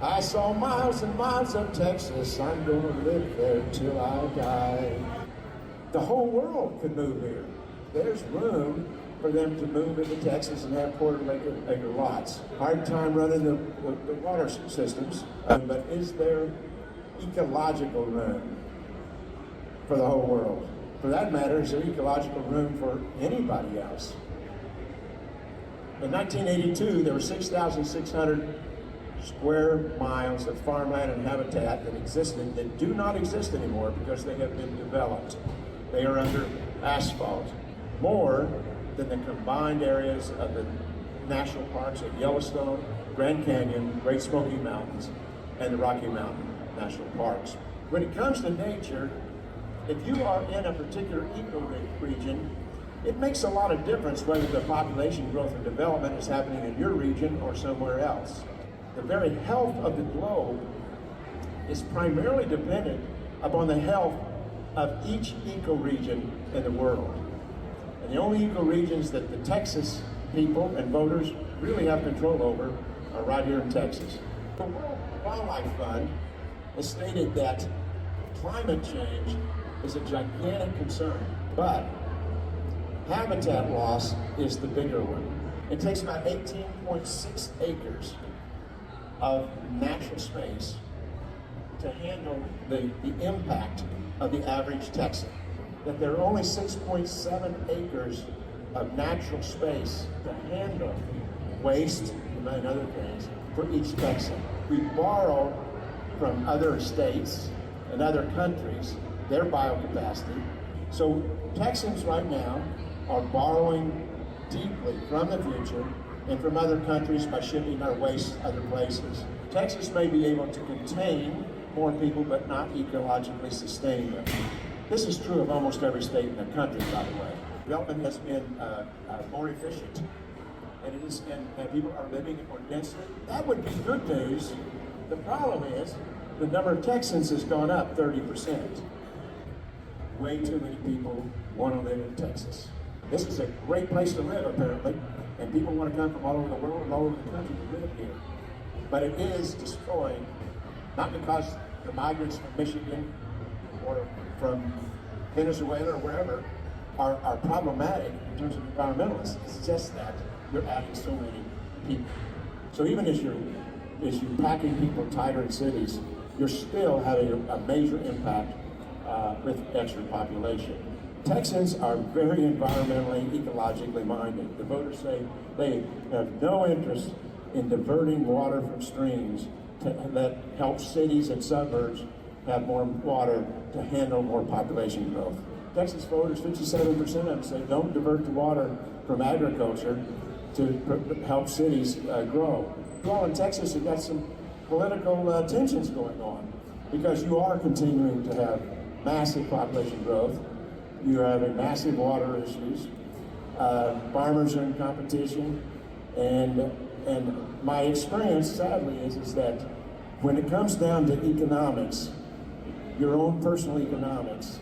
I saw miles and miles of Texas. I'm gonna live there till I die. The whole world could move here. There's room for them to move into Texas and have quarter-acre lots. Hard time running the water systems, but is there ecological room for the whole world? For that matter, is there ecological room for anybody else? In 1982, there were 6,600 square miles of farmland and habitat that existed that do not exist anymore because they have been developed. They are under asphalt. More than the combined areas of the national parks at Yellowstone, Grand Canyon, Great Smoky Mountains, and the Rocky Mountain National Parks. When it comes to nature, if you are in a particular ecoregion, it makes a lot of difference whether the population growth and development is happening in your region or somewhere else. The very health of the globe is primarily dependent upon the health of each ecoregion in the world. And the only ecoregions that the Texas people and voters really have control over are right here in Texas. The World Wildlife Fund has stated that climate change is a gigantic concern, but habitat loss is the bigger one. It takes about 18.6 acres of natural space to handle the impact of the average Texan. That there are only 6.7 acres of natural space to handle waste, among other things, for each Texan. We borrow from other states and other countries their biocapacity. So Texans right now are borrowing deeply from the future and from other countries by shipping our waste other places. Texas may be able to contain more people, but not ecologically sustain them. This is true of almost every state in the country, by the way. Development has been more efficient, and people are living more densely. That would be good news. The problem is the number of Texans has gone up 30%. Way too many people want to live in Texas. This is a great place to live, apparently, and people want to come from all over the world and all over the country to live here. But it is destroying, not because the migrants from Michigan or from Venezuela or wherever are problematic in terms of environmentalists. It's just that you're adding so many people. So even as you're packing people tighter in cities, you're still having a major impact with extra population. Texans are very environmentally, ecologically minded. The voters say they have no interest in diverting water from streams that help cities and suburbs have more water to handle more population growth. Texas voters, 57% of them say don't divert the water from agriculture to help cities grow. Well, in Texas, you've got some political tensions going on because you are continuing to have massive population growth. You're having massive water issues. Farmers are in competition, and my experience, sadly, is that when it comes down to economics, your own personal economics,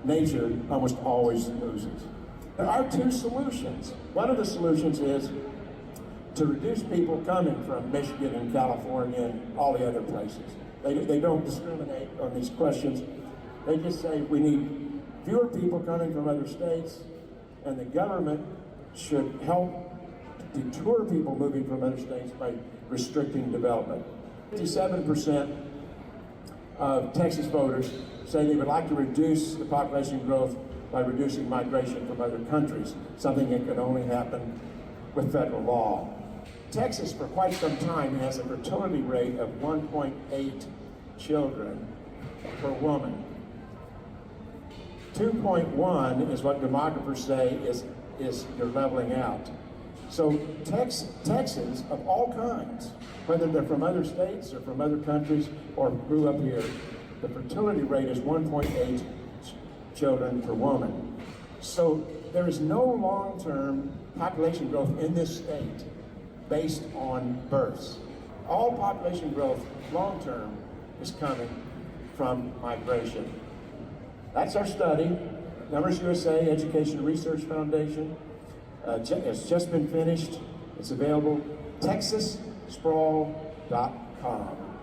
nature almost always loses. There are two solutions. One of the solutions is to reduce people coming from Michigan and California and all the other places. They don't discriminate on these questions. They just say we need fewer people coming from other states, and the government should help deter people moving from other states by restricting development. 57% of Texas voters say they would like to reduce the population growth by reducing migration from other countries, something that could only happen with federal law. Texas, for quite some time, has a fertility rate of 1.8 children per woman. 2.1 is what demographers say is you're leveling out. So Texans of all kinds, whether they're from other states or from other countries or grew up here, the fertility rate is 1.8 children per woman. So there is no long-term population growth in this state based on births. All population growth long-term is coming from migration. That's our study. NumbersUSA Education Research Foundation. It's just been finished. It's available. Texas, Sprawl, NumbersUSA.com.